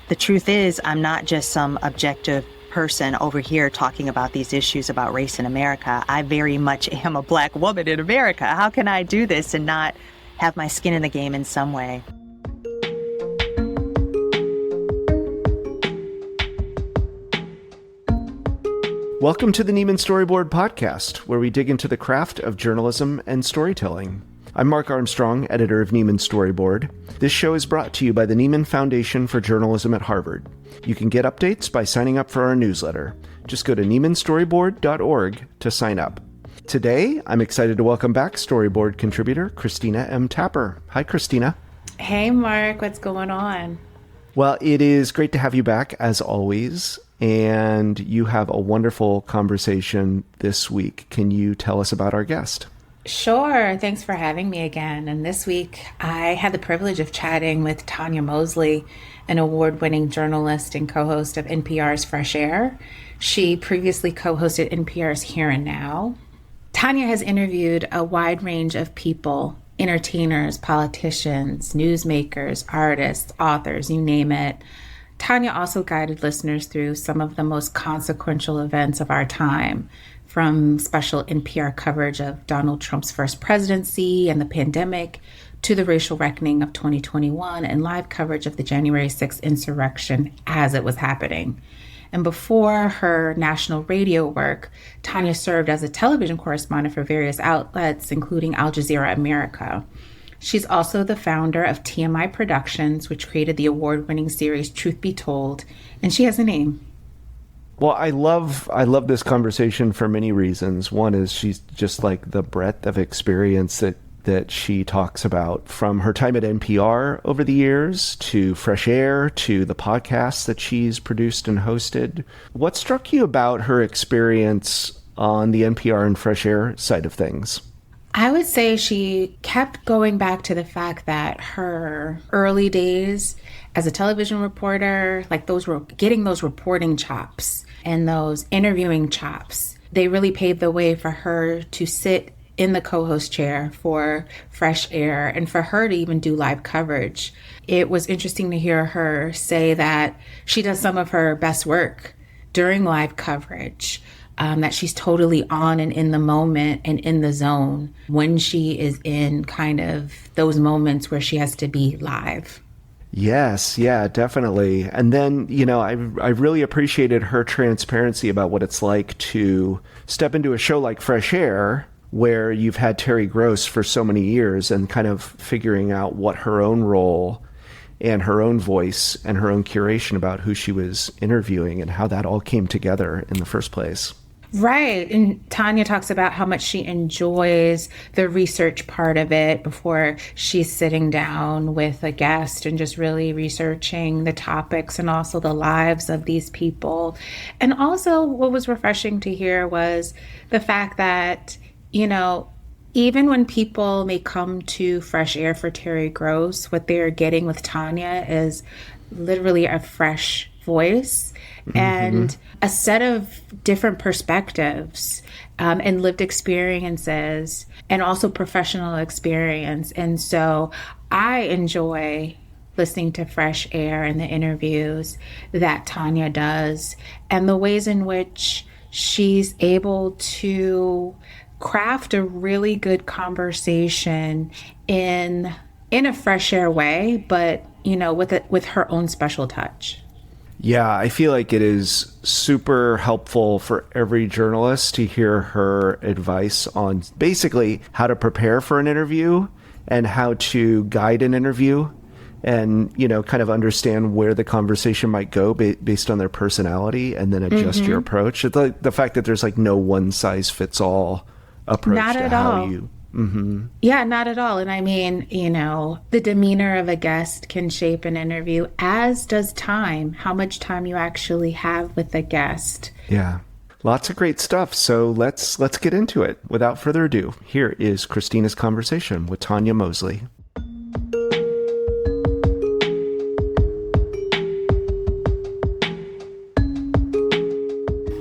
the truth is, I'm not just some objective person over here talking about these issues about race in America. I very much am a Black woman in America. How can I do this and not have my skin in the game in some way? Welcome to the Neiman Storyboard podcast, where we dig into the craft of journalism and storytelling. I'm Mark Armstrong, editor of Neiman Storyboard. This show is brought to you by the Neiman Foundation for Journalism at Harvard. You can get updates by signing up for our newsletter. Just go to neimanstoryboard.org to sign up. Today, I'm excited to welcome back Storyboard contributor Christina M. Tapper. Hi, Christina. Hey, Mark. What's going on? Well, it is great to have you back, as always. And you have a wonderful conversation this week. Can you tell us about our guest? Sure. Thanks for having me again. And this week, I had the privilege of chatting with Tonya Mosley, an award-winning journalist and co-host of NPR's Fresh Air. She previously co-hosted NPR's Here and Now. Tonya has interviewed a wide range of people, entertainers, politicians, newsmakers, artists, authors, you name it. Tonya also guided listeners through some of the most consequential events of our time, from special NPR coverage of Donald Trump's first presidency and the pandemic to the racial reckoning of 2021 and live coverage of the January 6th insurrection as it was happening. And before her national radio work, Tonya served as a television correspondent for various outlets, including Al Jazeera America. She's also the founder of TMI Productions, which created the award-winning series Truth Be Told, and she has a name. Well, I love this conversation for many reasons. One is she's just like the breadth of experience that she talks about, from her time at NPR over the years to Fresh Air to the podcasts that she's produced and hosted. What struck you about her experience on the NPR and Fresh Air side of things? I would say she kept going back to the fact that her early days as a television reporter, like getting those reporting chops and those interviewing chops, they really paved the way for her to sit in the co-host chair for Fresh Air and for her to even do live coverage. It was interesting to hear her say that she does some of her best work during live coverage. That she's totally on and in the moment and in the zone when she is in kind of those moments where she has to be live. Yes, yeah, definitely. And then, I really appreciated her transparency about what it's like to step into a show like Fresh Air, where you've had Terry Gross for so many years, and kind of figuring out what her own role and her own voice and her own curation about who she was interviewing and how that all came together in the first place. Right. And Tonya talks about how much she enjoys the research part of it before she's sitting down with a guest and just really researching the topics and also the lives of these people. And also what was refreshing to hear was the fact that, even when people may come to Fresh Air for Terry Gross, what they're getting with Tonya is literally a fresh voice and a set of different perspectives and lived experiences and also professional experience. And so I enjoy listening to Fresh Air and the interviews that Tonya does and the ways in which she's able to craft a really good conversation in a Fresh Air way, but with her own special touch. Yeah, I feel like it is super helpful for every journalist to hear her advice on basically how to prepare for an interview and how to guide an interview and, kind of understand where the conversation might go based on their personality and then adjust your approach. It's like the fact that there's like no one size fits all approach Not to at how all. you... Yeah, not at all. And I mean, the demeanor of a guest can shape an interview, as does time, how much time you actually have with the guest. Yeah. Lots of great stuff. So let's get into it. Without further ado, here is Christina's conversation with Tonya Mosley.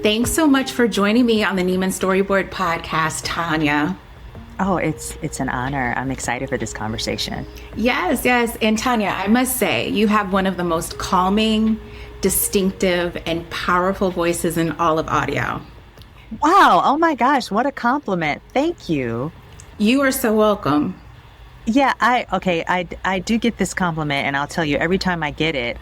Thanks so much for joining me on the Neiman Storyboard podcast, Tonya. Oh, it's an honor. I'm excited for this conversation. Yes, yes. And Tonya, I must say, you have one of the most calming, distinctive, and powerful voices in all of audio. Wow. Oh my gosh. What a compliment. Thank you. You are so welcome. Yeah, I do get this compliment, and I'll tell you, every time I get it,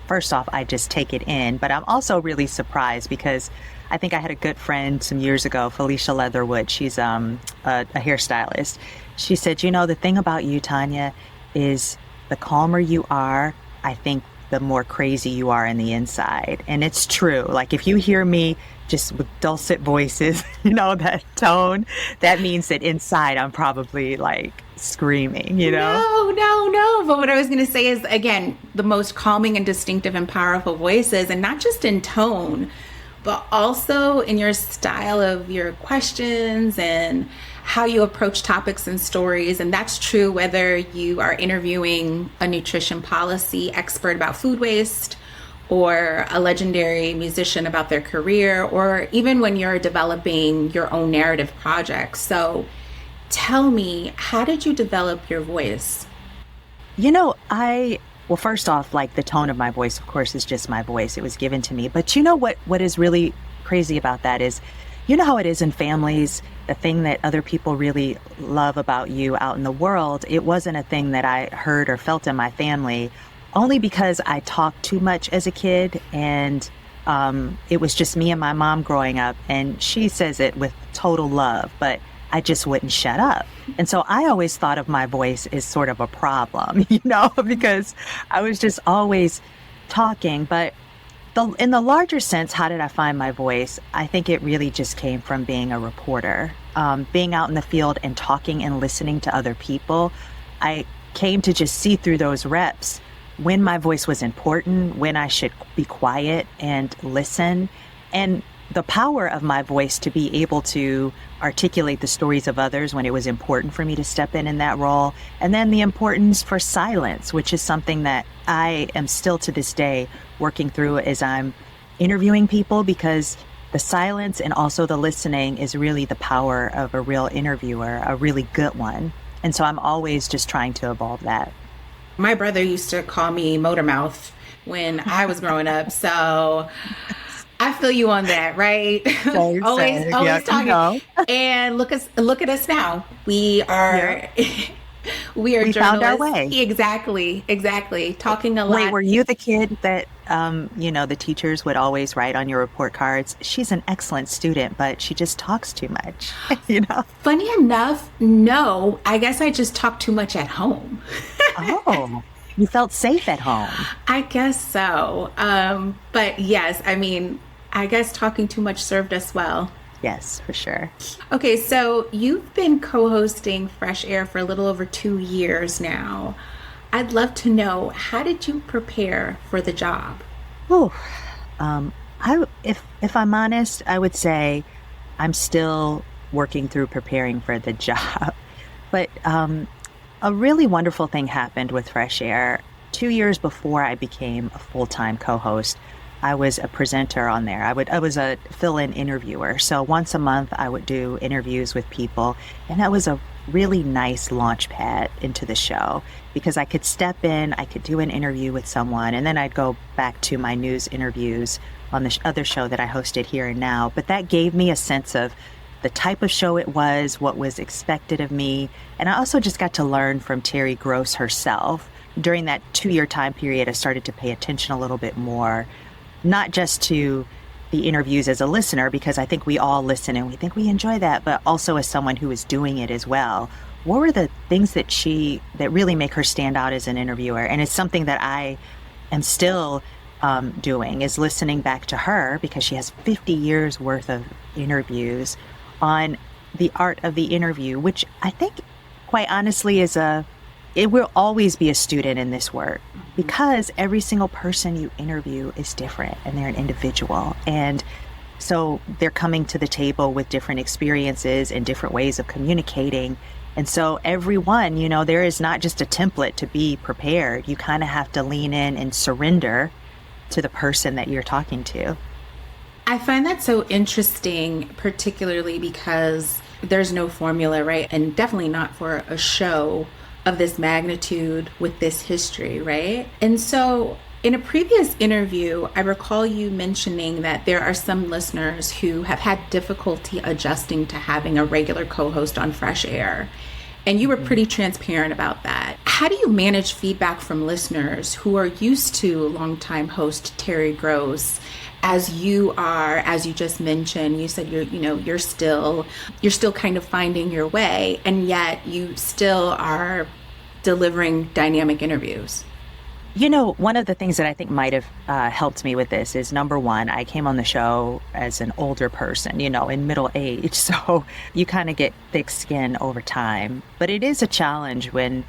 first off, I just take it in, but I'm also really surprised because I think I had a good friend some years ago, Felicia Leatherwood. She's a hairstylist. She said, you know, the thing about you, Tonya, is the calmer you are, I think the more crazy you are in the inside. And it's true. Like if you hear me just with dulcet voices, you know, that tone, that means that inside I'm probably like screaming, you know? No. But what I was going to say is, again, the most calming and distinctive and powerful voices, and not just in tone, but also in your style of your questions and how you approach topics and stories. And that's true whether you are interviewing a nutrition policy expert about food waste, or a legendary musician about their career, or even when you're developing your own narrative projects. So tell me, how did you develop your voice? You know, well, first off, like the tone of my voice, of course, is just my voice. It was given to me. But you know what is really crazy about that is, you know how it is in families, the thing that other people really love about you out in the world, it wasn't a thing that I heard or felt in my family, only because I talked too much as a kid. And it was just me and my mom growing up. And she says it with total love, but I just wouldn't shut up. And so I always thought of my voice as sort of a problem, you know, because I was just always talking. But in the larger sense, how did I find my voice? I think it really just came from being a reporter, being out in the field and talking and listening to other people. I came to just see through those reps when my voice was important, when I should be quiet and listen, and the power of my voice to be able to articulate the stories of others when it was important for me to step in that role. And then the importance for silence, which is something that I am still to this day working through as I'm interviewing people, because the silence and also the listening is really the power of a real interviewer, a really good one. And so I'm always just trying to evolve that. My brother used to call me motor mouth when I was growing up. So I feel you on that, right? Always yeah, talking. You know. And look at us now. We are we journalists. Found our way. Exactly. Talking a lot. Wait, were you the kid that the teachers would always write on your report cards, she's an excellent student, but she just talks too much, you know? Funny enough, no. I guess I just talk too much at home. Oh, you felt safe at home. I guess so. But yes, I mean, I guess talking too much served us well. Yes, for sure. Okay, so you've been co-hosting Fresh Air for a little over 2 years now. I'd love to know, how did you prepare for the job? Oh, if I'm honest, I would say I'm still working through preparing for the job. But a really wonderful thing happened with Fresh Air. 2 years before I became a full-time co-host, I was a presenter on there. I was a fill-in interviewer. So once a month, I would do interviews with people, and that was a really nice launch pad into the show, because I could step in, I could do an interview with someone, and then I'd go back to my news interviews on the other show that I hosted Here and Now. But that gave me a sense of the type of show it was, what was expected of me. And I also just got to learn from Terry Gross herself. During that 2-year time period, I started to pay attention a little bit more, not just to the interviews as a listener, because I think we all listen and we think we enjoy that, but also as someone who is doing it as well. What were the things that really make her stand out as an interviewer? And it's something that I am still doing, is listening back to her, because she has 50 years worth of interviews on the art of the interview, which I think, quite honestly, it will always be a student in this work, because every single person you interview is different and they're an individual. And so they're coming to the table with different experiences and different ways of communicating. And so everyone, there is not just a template to be prepared. You kind of have to lean in and surrender to the person that you're talking to. I find that so interesting, particularly because there's no formula, right? And definitely not for a show of this magnitude with this history, right? And so in a previous interview, I recall you mentioning that there are some listeners who have had difficulty adjusting to having a regular co-host on Fresh Air. And you were pretty transparent about that. How do you manage feedback from listeners who are used to longtime host Terry Gross, as you are, as you just mentioned, you said you're still kind of finding your way, and yet you still are delivering dynamic interviews? One of the things that I think might have helped me with this is, number one, I came on the show as an older person, in middle age. So you kind of get thick skin over time. But it is a challenge when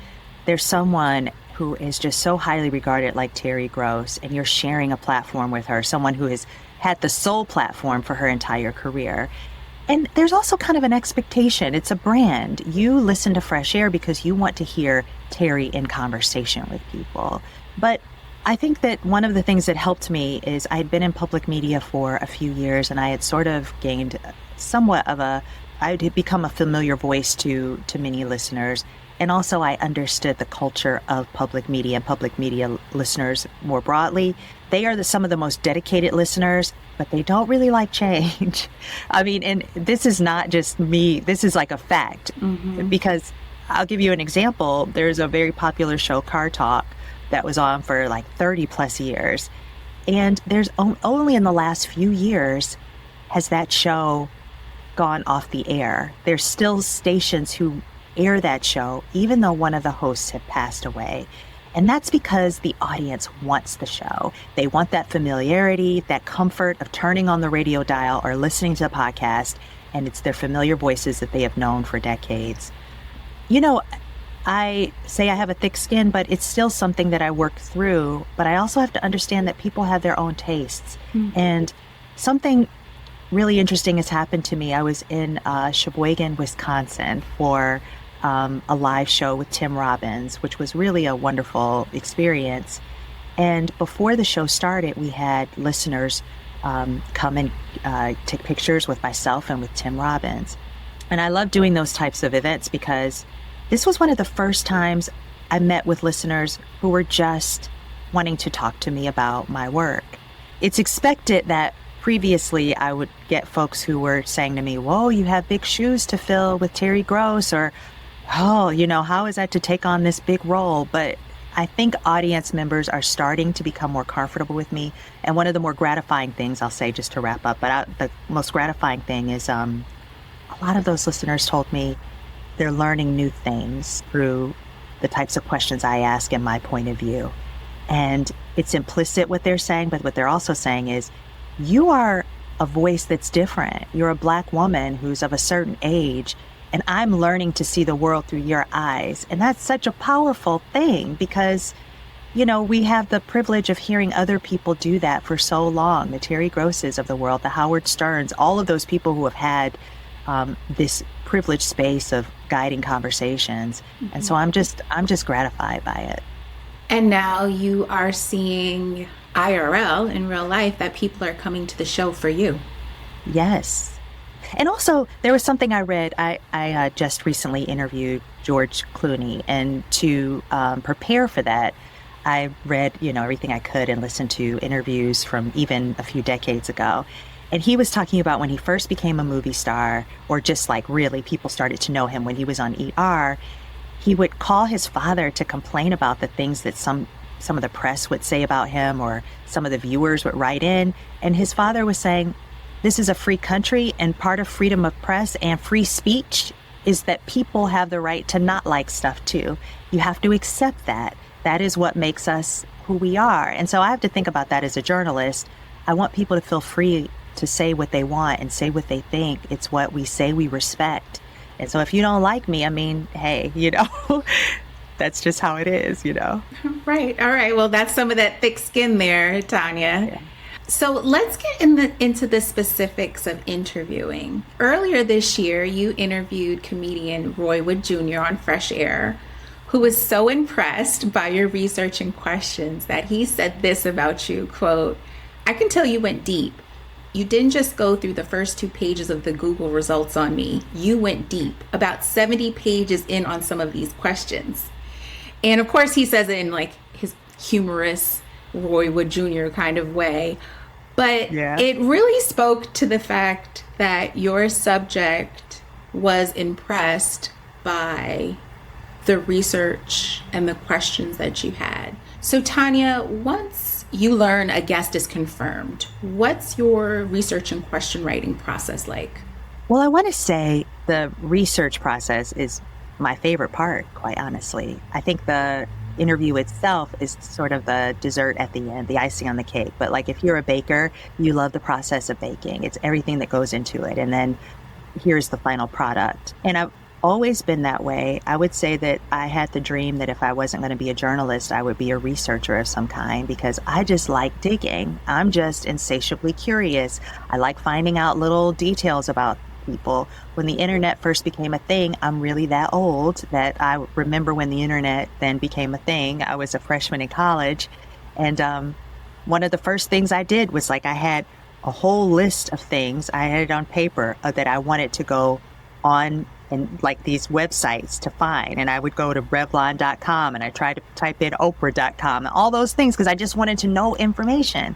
there's someone who is just so highly regarded like Terry Gross, and you're sharing a platform with her, someone who has had the sole platform for her entire career. And there's also kind of an expectation. It's a brand. You listen to Fresh Air because you want to hear Terry in conversation with people. But I think that one of the things that helped me is I'd been in public media for a few years, and I had sort of gained somewhat of I'd become a familiar voice to many listeners. And also I understood the culture of public media and public media listeners more broadly. They are some of the most dedicated listeners, but they don't really like change. I mean, and this is not just me. This is like a fact. Because I'll give you an example. There's a very popular show, Car Talk, that was on for like 30 plus years. And there's only in the last few years has that show gone off the air. There's still stations who air that show, even though one of the hosts had passed away. And that's because the audience wants the show. They want that familiarity, that comfort of turning on the radio dial or listening to a podcast, and it's their familiar voices that they have known for decades. I say I have a thick skin, but it's still something that I work through. But I also have to understand that people have their own tastes. And something really interesting has happened to me. I was in Sheboygan, Wisconsin for a live show with Tim Robbins, which was really a wonderful experience. And before the show started, we had listeners come and take pictures with myself and with Tim Robbins. And I love doing those types of events because this was one of the first times I met with listeners who were just wanting to talk to me about my work. It's expected that previously I would get folks who were saying to me, whoa, you have big shoes to fill with Terry Gross, or, oh, how is that to take on this big role? But I think audience members are starting to become more comfortable with me. And one of the more gratifying things, I'll say just to wrap up, but the most gratifying thing is a lot of those listeners told me they're learning new things through the types of questions I ask and my point of view. And it's implicit what they're saying, but what they're also saying is, you are a voice that's different. You're a Black woman who's of a certain age, and I'm learning to see the world through your eyes. And that's such a powerful thing because, we have the privilege of hearing other people do that for so long. The Terry Grosses of the world, the Howard Sterns, all of those people who have had this privileged space of guiding conversations. And so I'm just gratified by it. And now you are seeing IRL in real life that people are coming to the show for you. Yes. And also there was something I read. I just recently interviewed George Clooney, and to prepare for that, I read, everything I could and listened to interviews from even a few decades ago. And he was talking about when he first became a movie star, or just like really people started to know him when he was on ER, he would call his father to complain about the things that some of the press would say about him, or some of the viewers would write in. And his father was saying, this is a free country, and part of freedom of press and free speech is that people have the right to not like stuff too. You have to accept that. That is what makes us who we are. And so I have to think about that as a journalist. I want people to feel free to say what they want and say what they think. It's what we say we respect. And so if you don't like me, I mean, hey, that's just how it is, Right. All right. Well, that's some of that thick skin there, Tonya. Yeah. So let's get into the specifics of interviewing. Earlier this year, you interviewed comedian Roy Wood Jr. on Fresh Air, who was so impressed by your research and questions that he said this about you, quote, "I can tell you went deep. You didn't just go through the first 2 pages of the Google results on me. You went deep, about 70 pages in on some of these questions. And of course, he says it in like his humorous Roy Wood Jr. kind of way. But it really spoke to the fact that your subject was impressed by the research and the questions that you had. So Tonya, once you learn a guest is confirmed, what's your research and question writing process like? Well, I want to say the research process is my favorite part, quite honestly. I think the interview itself is sort of the dessert at the end, the icing on the cake. But like if you're a baker, you love the process of baking. It's everything that goes into it. And then here's the final product. And I've always been that way. I would say that I had the dream that if I wasn't going to be a journalist, I would be a researcher of some kind, because I just like digging. I'm just insatiably curious. I like finding out little details about people. When the internet first became a thing, I'm really that old that I remember when the internet then became a thing. I was a freshman in college. And one of the first things I did was like I had a whole list of things. I had it on paper that I wanted to go on and like these websites to find. And I would go to Revlon.com and I tried to type in Oprah.com and all those things because I just wanted to know information.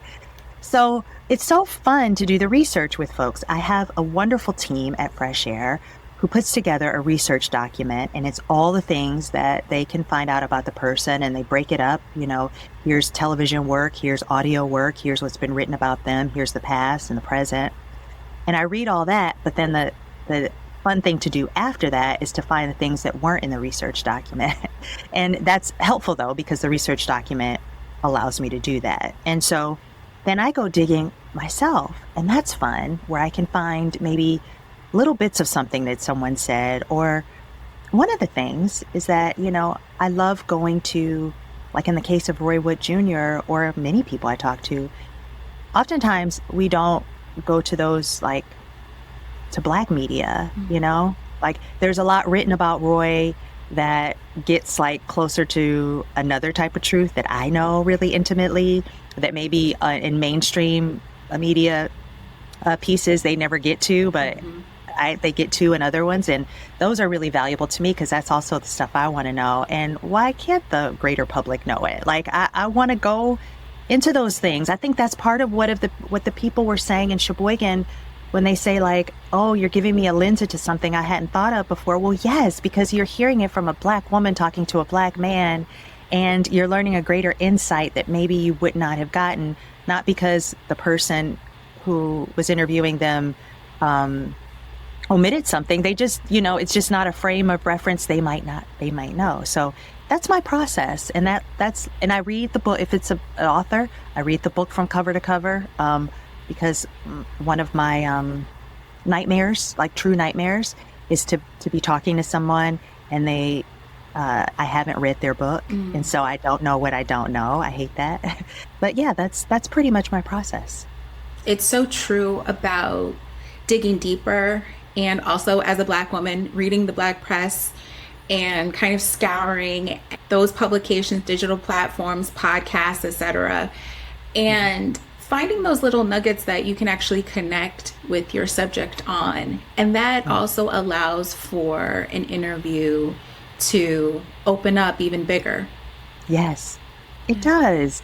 So it's so fun to do the research with folks. I have a wonderful team at Fresh Air who puts together a research document, and it's all the things that they can find out about the person, and they break it up. You know, here's television work, here's audio work, here's what's been written about them, here's the past and the present. And I read all that, but then the fun thing to do after that is to find the things that weren't in the research document. And that's helpful though, because the research document allows me to do that. And so then I go digging myself, and that's fun, where I can find maybe little bits of something that someone said. Or one of the things is that, you know, I love going to, like in the case of Roy Wood Jr. or many people I talk to, oftentimes we don't go to those, like, to Black media, you know? Like, there's a lot written about Roy that gets, like, closer to another type of truth that I know really intimately, that maybe in mainstream media pieces they never get to, but they get to in other ones. And those are really valuable to me because that's also the stuff I want to know. And why can't the greater public know it? Like, I want to go into those things. I think that's part of what the people were saying in Sheboygan when they say, like, oh, you're giving me a lens into something I hadn't thought of before. Well, yes, because you're hearing it from a Black woman talking to a Black man, and you're learning a greater insight that maybe you would not have gotten, not because the person who was interviewing them omitted something. They just, you know, it's just not a frame of reference they might know. So that's my process. And and I read the book. If it's an author, I read the book from cover to cover, because one of my nightmares, like true nightmares, is to be talking to someone and I haven't read their book, and so I don't know what I don't know. I hate that. But yeah, that's pretty much my process. It's so true about digging deeper, and also as a Black woman, reading the Black press and kind of scouring those publications, digital platforms, podcasts, etc., and finding those little nuggets that you can actually connect with your subject on. And that also allows for an interview to open up even bigger. Yes, it does.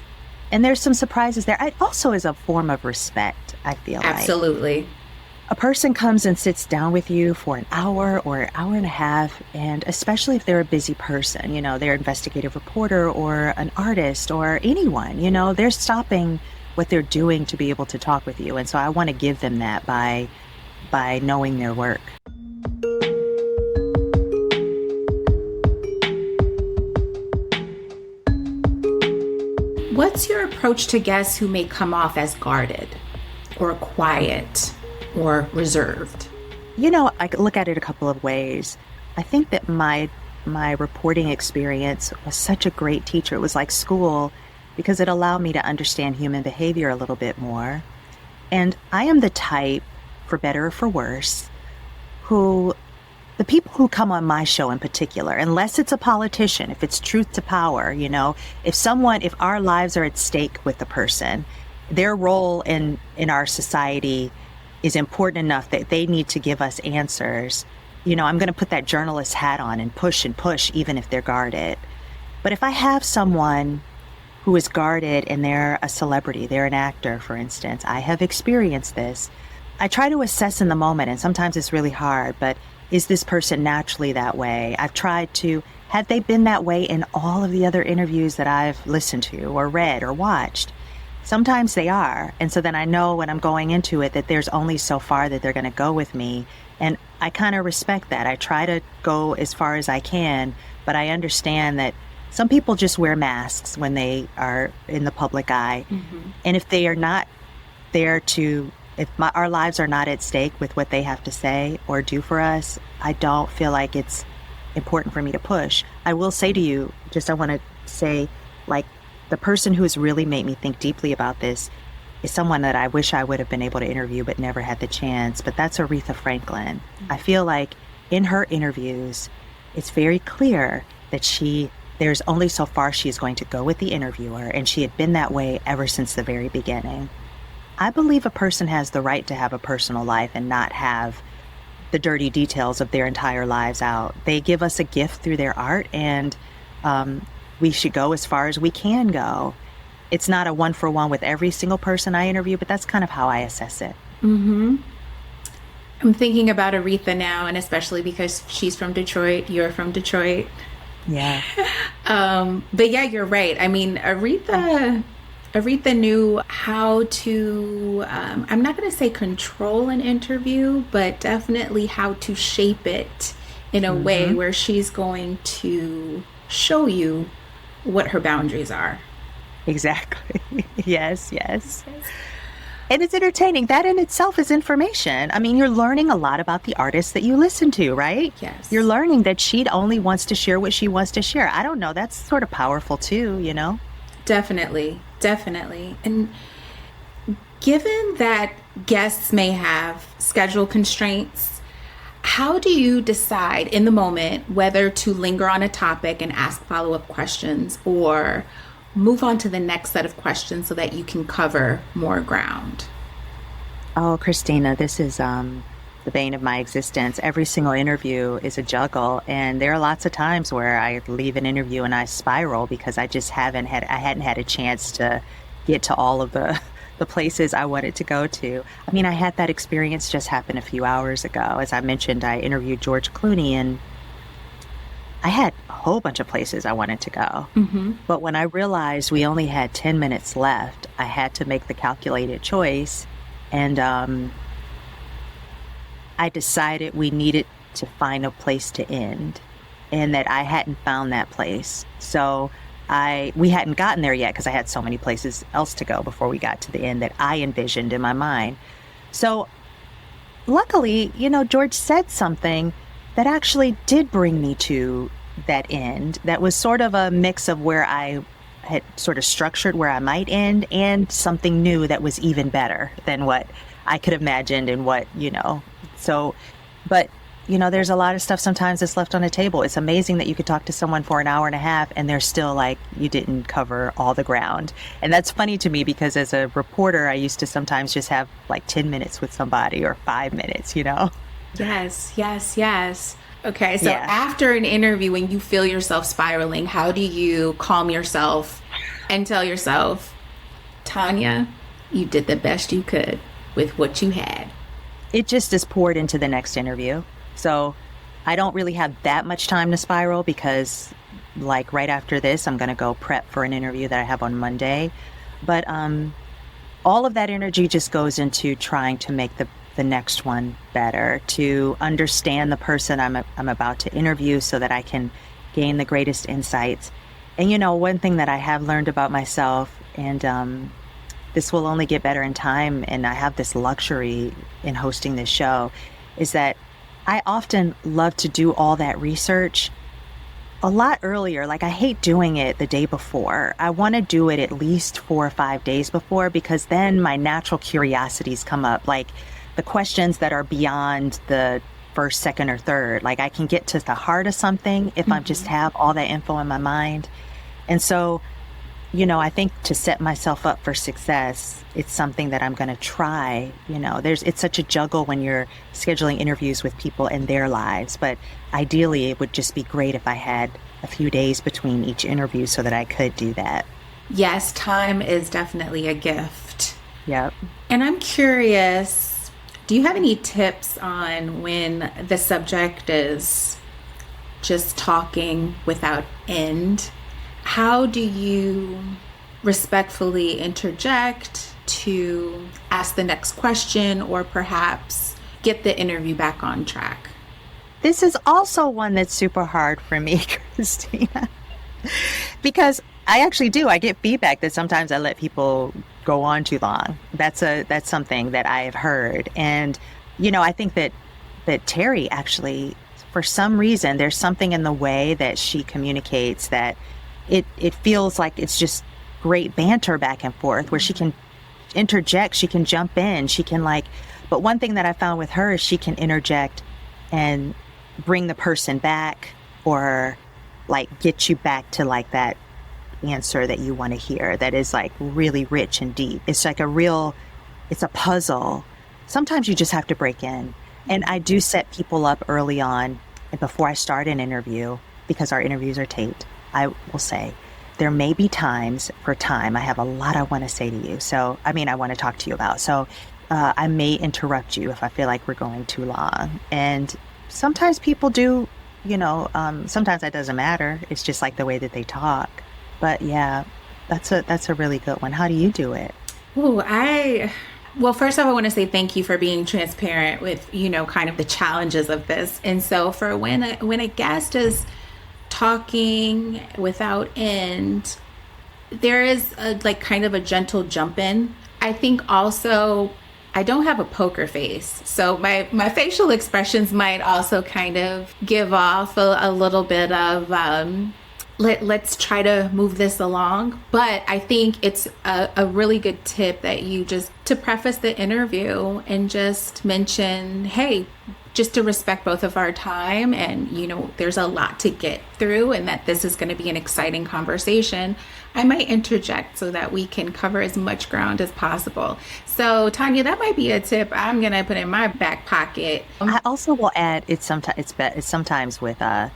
And there's some surprises there. It also is a form of respect, I feel like. Absolutely. A person comes and sits down with you for an hour or an hour and a half, and especially if they're a busy person, you know, they're an investigative reporter or an artist or anyone, you know, they're stopping what they're doing to be able to talk with you. And so I want to give them that by knowing their work. What's your approach to guests who may come off as guarded or quiet or reserved? You know, I look at it a couple of ways. I think that my reporting experience was such a great teacher. It was like school because it allowed me to understand human behavior a little bit more. And I am the type, for better or for worse, the people who come on my show in particular, unless it's a politician, if it's truth to power, you know, if our lives are at stake with the person, their role in our society is important enough that they need to give us answers. You know, I'm going to put that journalist hat on and push, even if they're guarded. But if I have someone who is guarded and they're a celebrity, they're an actor, for instance, I have experienced this. I try to assess in the moment, and sometimes it's really hard, but is this person naturally that way? I've tried to, have they been that way in all of the other interviews that I've listened to or read or watched? Sometimes they are. And so then I know when I'm going into it that there's only so far that they're going to go with me. And I kind of respect that. I try to go as far as I can, but I understand that some people just wear masks when they are in the public eye. And if they are not there to, our lives are not at stake with what they have to say or do for us, I don't feel like it's important for me to push. I will say to you, I want to say, like, the person who has really made me think deeply about this is someone that I wish I would have been able to interview but never had the chance, but that's Aretha Franklin. I feel like in her interviews, it's very clear that there's only so far she is going to go with the interviewer, and she had been that way ever since the very beginning. I believe a person has the right to have a personal life and not have the dirty details of their entire lives out. They give us a gift through their art, and we should go as far as we can go. It's not a one-for-one with every single person I interview, but that's kind of how I assess it. I'm thinking about Aretha now, and especially because she's from Detroit, you're from Detroit. Yeah. But yeah, you're right. I mean, Aretha knew how to, I'm not going to say control an interview, but definitely how to shape it in a way where she's going to show you what her boundaries are. Exactly. Yes. And it's entertaining. That in itself is information. I mean, you're learning a lot about the artists that you listen to, right? Yes. You're learning that she only wants to share what she wants to share. I don't know. That's sort of powerful too, you know? Definitely. And given that guests may have schedule constraints, how do you decide in the moment whether to linger on a topic and ask follow-up questions or move on to the next set of questions so that you can cover more ground? Oh, Christina, this is the bane of my existence. Every single interview is a juggle, and there are lots of times where I leave an interview and I spiral because I just hadn't had a chance to get to all of the places I wanted to go to. I mean, I had that experience just happen a few hours ago. As I mentioned, I interviewed George Clooney, and I had a whole bunch of places I wanted to go. But when I realized we only had 10 minutes left, I had to make the calculated choice. And I decided we needed to find a place to end, and that I hadn't found that place. So we hadn't gotten there yet because I had so many places else to go before we got to the end that I envisioned in my mind. So luckily, George said something that actually did bring me to that end. That was sort of a mix of where I had sort of structured where I might end and something new that was even better than what I could imagined and what, So, but, there's a lot of stuff sometimes that's left on the table. It's amazing that you could talk to someone for an hour and a half and they're still like, you didn't cover all the ground. And that's funny to me because as a reporter, I used to sometimes just have like 10 minutes with somebody or 5 minutes, Yes. Okay, so after an interview, when you feel yourself spiraling, how do you calm yourself and tell yourself, Tonya, you did the best you could with what you had? It just is poured into the next interview. So I don't really have that much time to spiral because like right after this, I'm going to go prep for an interview that I have on Monday. But all of that energy just goes into trying to make the next one better, to understand the person I'm about to interview so that I can gain the greatest insights. And, one thing that I have learned about myself, and this will only get better in time, and I have this luxury in hosting this show, is that I often love to do all that research a lot earlier. Like, I hate doing it the day before. I want to do it at least 4 or 5 days before, because then my natural curiosities come up, like the questions that are beyond the first, second, or third. Like, I can get to the heart of something if I just have all that info in my mind. And so I think to set myself up for success, it's something that I'm going to try. It's such a juggle when you're scheduling interviews with people in their lives. But ideally, it would just be great if I had a few days between each interview so that I could do that. Yes, time is definitely a gift. Yep. And I'm curious, do you have any tips on when the subject is just talking without end? How do you respectfully interject to ask the next question or perhaps get the interview back on track? This is also one that's super hard for me, Christina, because I actually do. I get feedback that sometimes I let people go on too long. That's something that I have heard. And, I think that Terry actually, for some reason, there's something in the way that she communicates that it feels like it's just great banter back and forth where she can interject, she can jump in, but one thing that I found with her is she can interject and bring the person back or get you back to that answer that you want to hear that is really rich and deep. It's it's a puzzle. Sometimes you just have to break in. And I do set people up early on and before I start an interview, because our interviews are taped. I will say there may be times I have a lot I want to say to you. So, I want to talk to you about. So I may interrupt you if I feel like we're going too long. And sometimes people do, sometimes that doesn't matter. It's just the way that they talk. But yeah, that's a really good one. How do you do it? Well, first off, I want to say thank you for being transparent with, kind of the challenges of this. And so for when a guest is talking without end, there is kind of a gentle jump in. I think also I don't have a poker face, so my facial expressions might also kind of give off a little bit of let's try to move this along. But I think it's a really good tip that you just to preface the interview and just mention, hey, just to respect both of our time and, there's a lot to get through and that this is going to be an exciting conversation. I might interject so that we can cover as much ground as possible. So, Tonya, that might be a tip I'm going to put in my back pocket. I also will add, it's sometimes with, I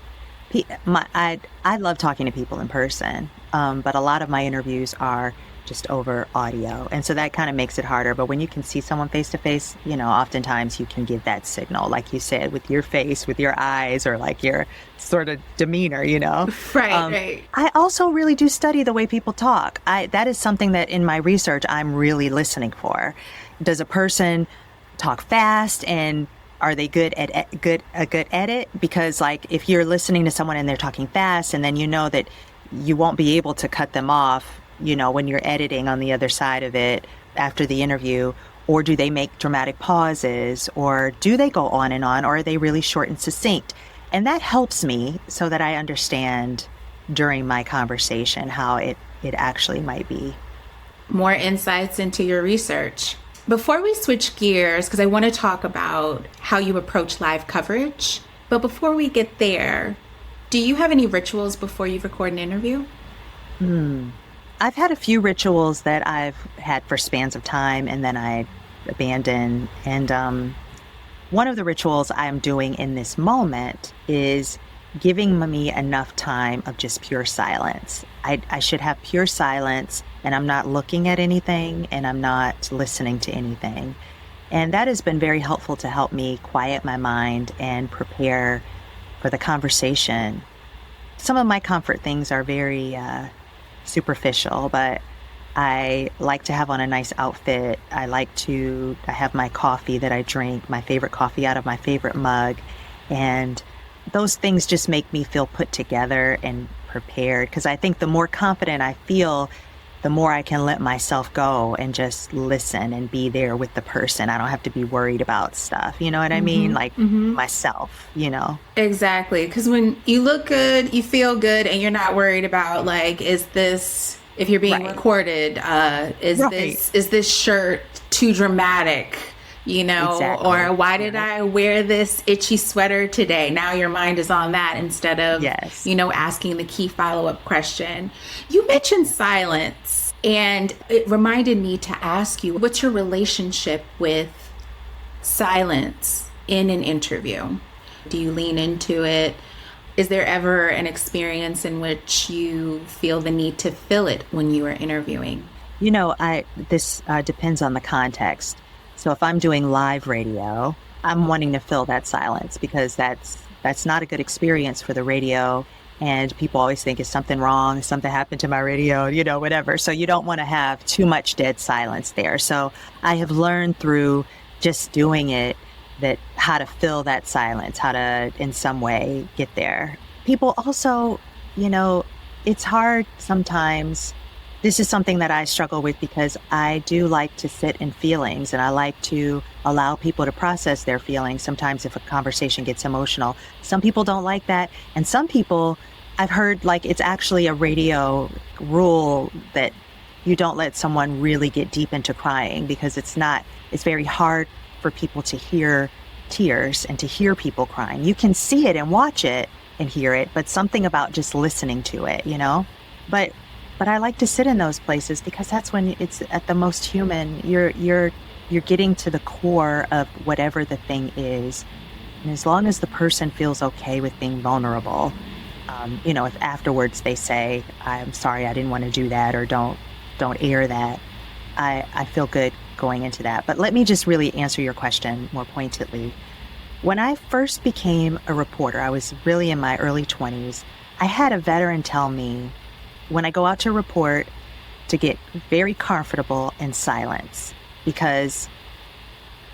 love talking to people in person, but a lot of my interviews are just over audio. And so that kind of makes it harder. But when you can see someone face to face, oftentimes you can give that signal, like you said, with your face, with your eyes, or your sort of demeanor, Right. I also really do study the way people talk. That is something that in my research, I'm really listening for. Does a person talk fast, and are they good at it? Because if you're listening to someone and they're talking fast, and then that you won't be able to cut them off, when you're editing on the other side of it after the interview, or do they make dramatic pauses, or do they go on, or are they really short and succinct? And that helps me so that I understand during my conversation how it actually might be. More insights into your research. Before we switch gears, because I want to talk about how you approach live coverage, but before we get there, do you have any rituals before you record an interview? I've had a few rituals that I've had for spans of time and then I abandon. And one of the rituals I'm doing in this moment is giving me enough time of just pure silence. I should have pure silence, and I'm not looking at anything and I'm not listening to anything. And that has been very helpful to help me quiet my mind and prepare for the conversation. Some of my comfort things are very superficial, but I like to have on a nice outfit. I have my coffee that I drink, my favorite coffee out of my favorite mug. And those things just make me feel put together and prepared. Because I think the more confident I feel, the more I can let myself go and just listen and be there with the person. I don't have to be worried about stuff. You know what I mean? Myself, Exactly. Because when you look good, you feel good, and you're not worried about is this, if you're being recorded, is this shirt too dramatic Exactly. or why did I wear this itchy sweater today? Now your mind is on that instead of, asking the key follow-up question. You mentioned silence, and it reminded me to ask you, what's your relationship with silence in an interview? Do you lean into it? Is there ever an experience in which you feel the need to fill it when you are interviewing? This depends on the context. So if I'm doing live radio, I'm wanting to fill that silence because that's not a good experience for the radio. And people always think, is something wrong? Something happened to my radio, whatever. So you don't want to have too much dead silence there. So I have learned through just doing it that how to fill that silence, how to in some way get there. People also, it's hard sometimes. This is something that I struggle with because I do like to sit in feelings and I like to allow people to process their feelings. Sometimes if a conversation gets emotional, some people don't like that. And some people, I've heard it's actually a radio rule that you don't let someone really get deep into crying because it's very hard for people to hear tears and to hear people crying. You can see it and watch it and hear it, but something about just listening to it, But I like to sit in those places because that's when it's at the most human. You're getting to the core of whatever the thing is. And as long as the person feels okay with being vulnerable, if afterwards they say, I'm sorry, I didn't want to do that, or don't air that, I feel good going into that. But let me just really answer your question more pointedly. When I first became a reporter, I was really in my early 20s. I had a veteran tell me, when I go out to report, to get very comfortable in silence, because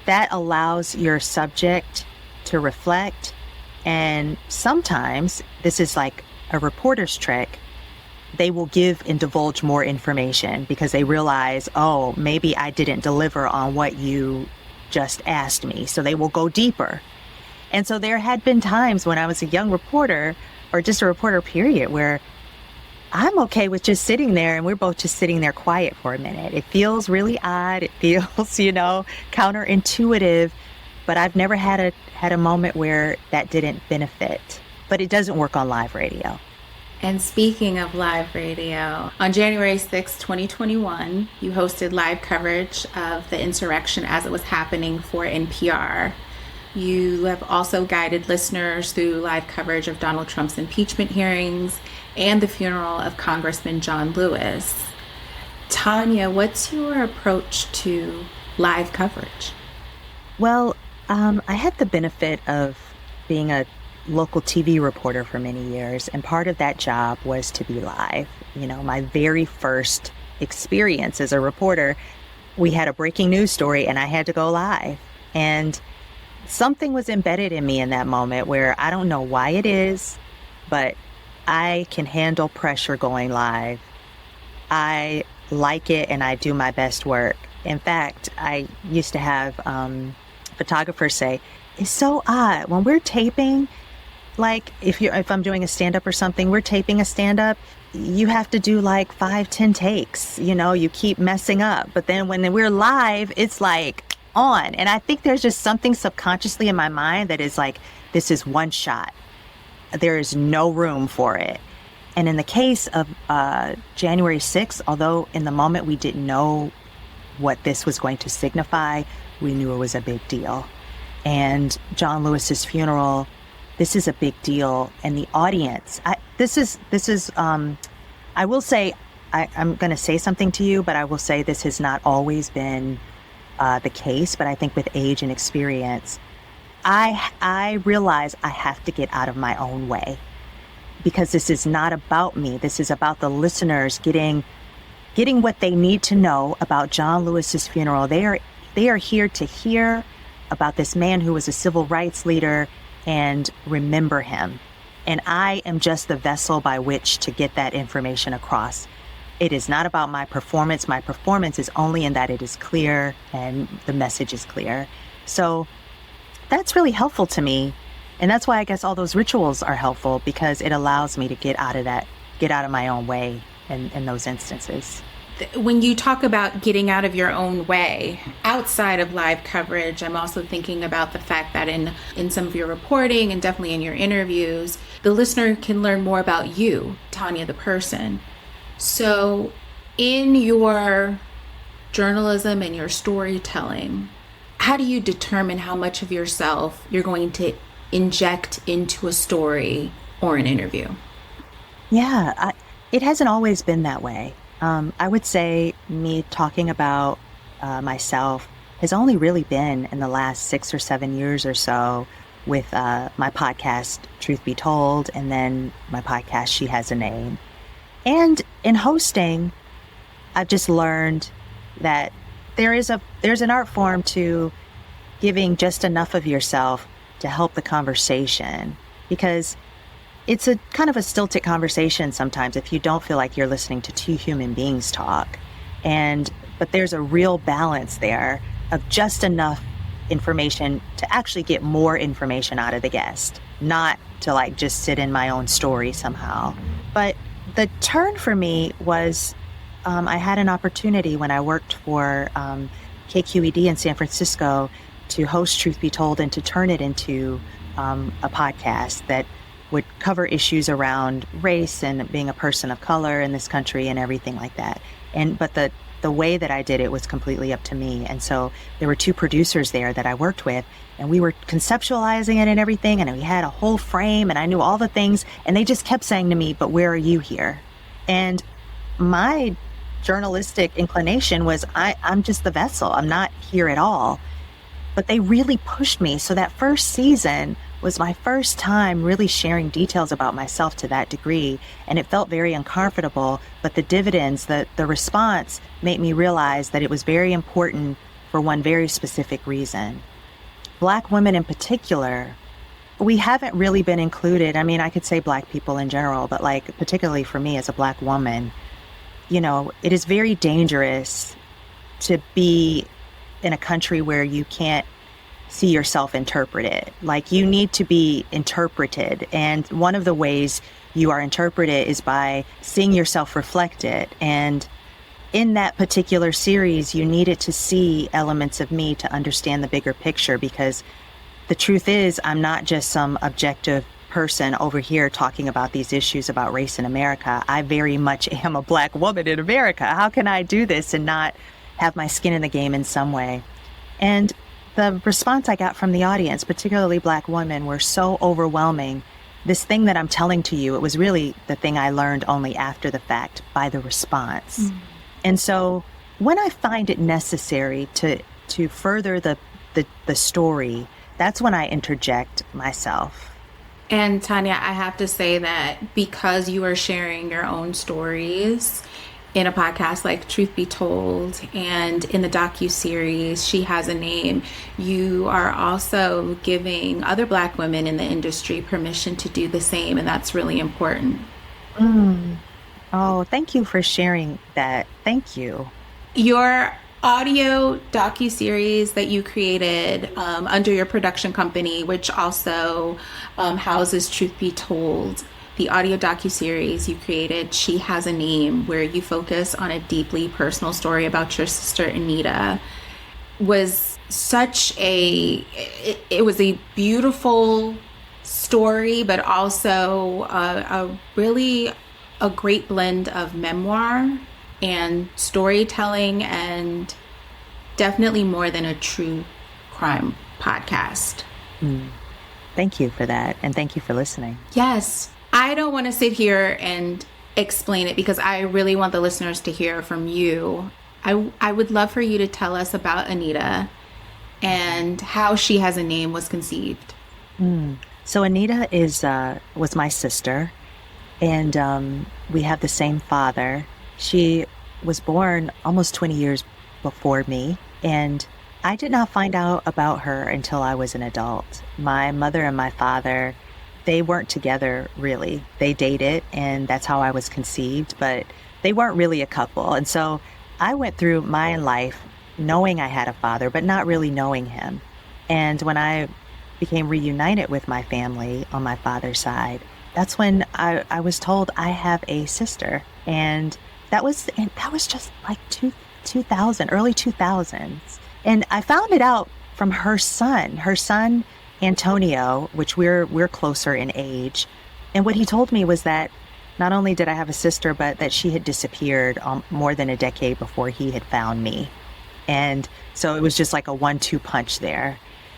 that allows your subject to reflect. And sometimes, this is like a reporter's trick, they will give and divulge more information because they realize, oh, maybe I didn't deliver on what you just asked me. So they will go deeper. And so there had been times when I was a young reporter, or just a reporter period, where I'm okay with just sitting there and we're both just sitting there quiet for a minute. It feels really odd. It feels, counterintuitive, but I've never had a moment where that didn't benefit. But it doesn't work on live radio. And speaking of live radio, on January 6, 2021, you hosted live coverage of the insurrection as it was happening for NPR. You have also guided listeners through live coverage of Donald Trump's impeachment hearings and the funeral of Congressman John Lewis. Tonya, what's your approach to live coverage? Well, I had the benefit of being a local TV reporter for many years, and part of that job was to be live. My very first experience as a reporter, we had a breaking news story and I had to go live. And something was embedded in me in that moment where I don't know why it is, but I can handle pressure going live. I like it and I do my best work. In fact, I used to have photographers say, it's so odd when we're taping, like if I'm doing a stand-up or something, we're taping a stand-up, you have to do 5-10 takes, you keep messing up. But then when we're live, it's on. And I think there's just something subconsciously in my mind that is this is one shot. There is no room for it. And in the case of January 6th, although in the moment we didn't know what this was going to signify, we knew it was a big deal. And John Lewis's funeral, this is a big deal. And the audience, I will say, I'm going to say something to you, but I will say this has not always been the case. But I think with age and experience, I realize I have to get out of my own way, because this is not about me. This is about the listeners getting what they need to know about John Lewis's funeral. They are here to hear about this man who was a civil rights leader and remember him. And I am just the vessel by which to get that information across. It is not about my performance. My performance is only in that it is clear and the message is clear. So that's really helpful to me. And that's why I guess all those rituals are helpful, because it allows me to get out of my own way in those instances. when you talk about getting out of your own way outside of live coverage, I'm also thinking about the fact that in some of your reporting and definitely in your interviews, the listener can learn more about you, Tonya the person. So in your journalism and your storytelling, how do you determine how much of yourself you're going to inject into a story or an interview? Yeah, it hasn't always been that way. I would say me talking about myself has only really been in the last 6 or 7 years or so with my podcast, Truth Be Told, and then my podcast, She Has a Name. And in hosting, I've just learned that there's an art form to giving just enough of yourself to help the conversation, because it's a kind of a stilted conversation sometimes if you don't feel like you're listening to two human beings talk. But there's a real balance there of just enough information to actually get more information out of the guest, not to like just sit in my own story somehow. But the turn for me was I had an opportunity when I worked for KQED in San Francisco to host Truth Be Told and to turn it into a podcast that would cover issues around race and being a person of color in this country and everything like that. But the way that I did it was completely up to me. And so there were 2 producers there that I worked with, and we were conceptualizing it and everything, and we had a whole frame, and I knew all the things, and they just kept saying to me, "But where are you here?" And my journalistic inclination was, I'm just the vessel. I'm not here at all. But they really pushed me. So that first season was my first time really sharing details about myself to that degree. And it felt very uncomfortable, but the dividends, the response made me realize that it was very important for one very specific reason. Black women in particular, we haven't really been included. I mean, I could say Black people in general, but like particularly for me as a Black woman, it is very dangerous to be in a country where you can't see yourself interpreted. Like, you need to be interpreted. And one of the ways you are interpreted is by seeing yourself reflected. And in that particular series, you needed to see elements of me to understand the bigger picture, because the truth is, I'm not just some objective person over here talking about these issues about race in America. I very much am a Black woman in America. How can I do this and not have my skin in the game in some way? And the response I got from the audience, particularly Black women, were so overwhelming. This thing that I'm telling to you, it was really the thing I learned only after the fact by the response. Mm. And so when I find it necessary to further the story, that's when I interject myself. And Tonya, I have to say that because you are sharing your own stories in a podcast like Truth Be Told and in the docuseries She Has a Name, you are also giving other Black women in the industry permission to do the same, and that's really important. Oh, thank you for sharing that. Thank you. Your audio docuseries that you created under your production company, which also houses Truth Be Told, the audio docuseries you created, She Has a Name, where you focus on a deeply personal story about your sister Anita, was it was a beautiful story, but also a great blend of memoir and storytelling, and definitely more than a true crime podcast. Thank you for that, and thank you for listening. Yes. I don't want to sit here and explain it, because I really want the listeners to hear from you. I would love for you to tell us about Anita and how She Has a Name was conceived. So Anita was my sister, and we have the same father. She was born almost 20 years before me, and I did not find out about her until I was an adult. My mother and my father, they weren't together, really. They dated, and that's how I was conceived, but they weren't really a couple. And so I went through my life knowing I had a father, but not really knowing him. And when I became reunited with my family on my father's side, that's when I was told I have a sister. And That was just like 2000, early 2000s. And I found it out from her son Antonio, which we're closer in age. And what he told me was that not only did I have a sister, but that she had disappeared more than a decade before he had found me. And so it was just like a 1-2 punch there.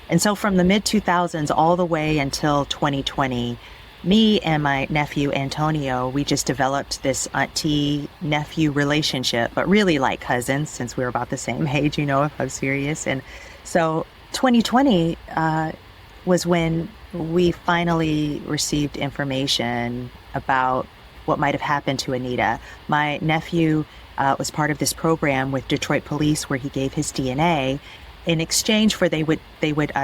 And so from the mid 2000s all the way until 2020, me and my nephew Antonio, we just developed this auntie-nephew relationship, but really like cousins since we were about the same age, if I'm serious. And so 2020 was when we finally received information about what might have happened to Anita. My nephew was part of this program with Detroit Police where he gave his DNA. In exchange for they would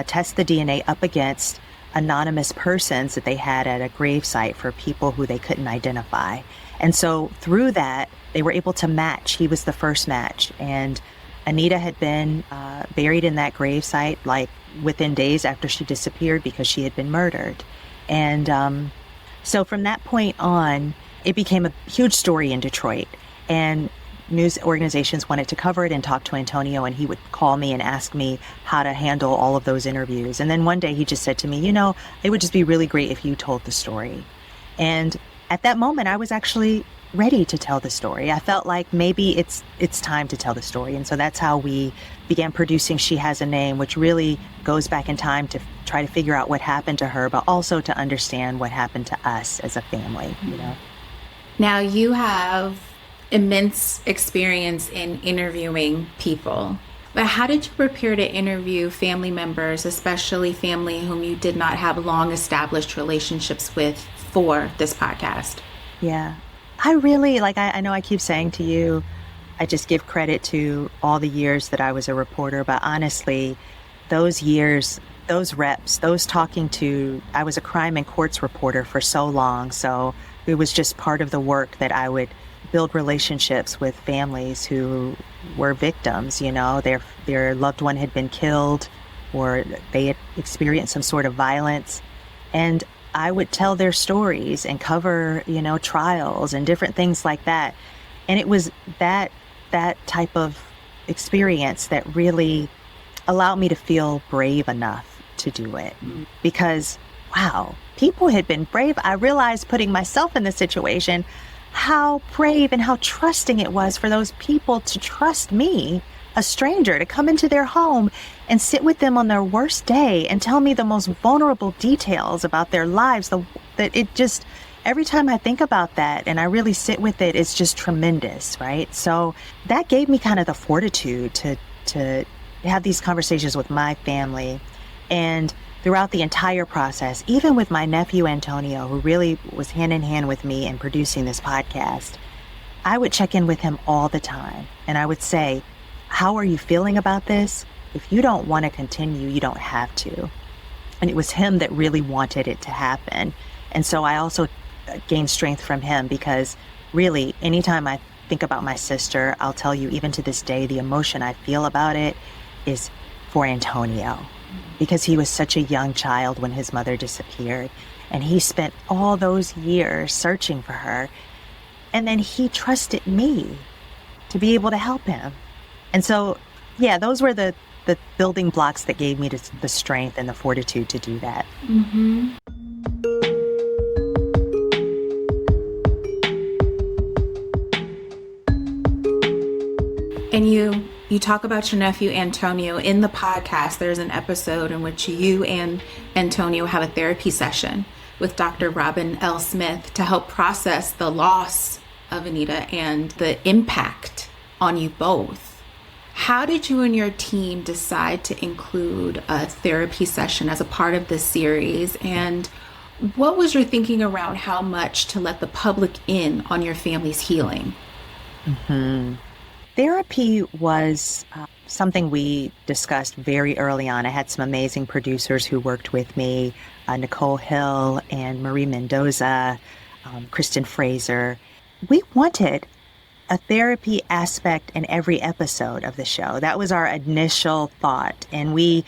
test the DNA up against anonymous persons that they had at a gravesite for people who they couldn't identify. And so through that, they were able to match. He was the first match. And Anita had been buried in that gravesite like within days after she disappeared because she had been murdered. And so from that point on, it became a huge story in Detroit. And news organizations wanted to cover it and talk to Antonio, and he would call me and ask me how to handle all of those interviews. And then one day he just said to me, it would just be really great if you told the story. And at that moment, I was actually ready to tell the story. I felt like maybe it's time to tell the story. And so that's how we began producing She Has a Name, which really goes back in time to try to figure out what happened to her, but also to understand what happened to us as a family, Now you have immense experience in interviewing people. But how did you prepare to interview family members, especially family whom you did not have long established relationships with for this podcast? Yeah, I really, I know I keep saying to you, I just give credit to all the years that I was a reporter, but honestly, those years, those reps, I was a crime and courts reporter for so long. So it was just part of the work that I would build relationships with families who were victims, their loved one had been killed or they had experienced some sort of violence. And I would tell their stories and cover, trials and different things like that. And it was that type of experience that really allowed me to feel brave enough to do it. Because, wow, people had been brave. I realized putting myself in the situation, how brave and how trusting it was for those people to trust me, a stranger, to come into their home and sit with them on their worst day and tell me the most vulnerable details about their lives. Every time I think about that and I really sit with it, it's just tremendous, right? So that gave me kind of the fortitude to have these conversations with my family. And throughout the entire process, even with my nephew Antonio, who really was hand in hand with me in producing this podcast, I would check in with him all the time. And I would say, how are you feeling about this? If you don't want to continue, you don't have to. And it was him that really wanted it to happen. And so I also gained strength from him because really, anytime I think about my sister, I'll tell you, even to this day, the emotion I feel about it is for Antonio. Because he was such a young child when his mother disappeared. And he spent all those years searching for her. And then he trusted me to be able to help him. And so, yeah, those were the building blocks that gave me the strength and the fortitude to do that. Mm-hmm. And you talk about your nephew Antonio in the podcast. There's an episode in which you and Antonio have a therapy session with Dr. Robin L. Smith to help process the loss of Anita and the impact on you both. How did you and your team decide to include a therapy session as a part of this series? And what was your thinking around how much to let the public in on your family's healing? Mm-hmm. Therapy was something we discussed very early on. I had some amazing producers who worked with me, Nicole Hill and Marie Mendoza, Kristen Fraser. We wanted a therapy aspect in every episode of the show. That was our initial thought. And we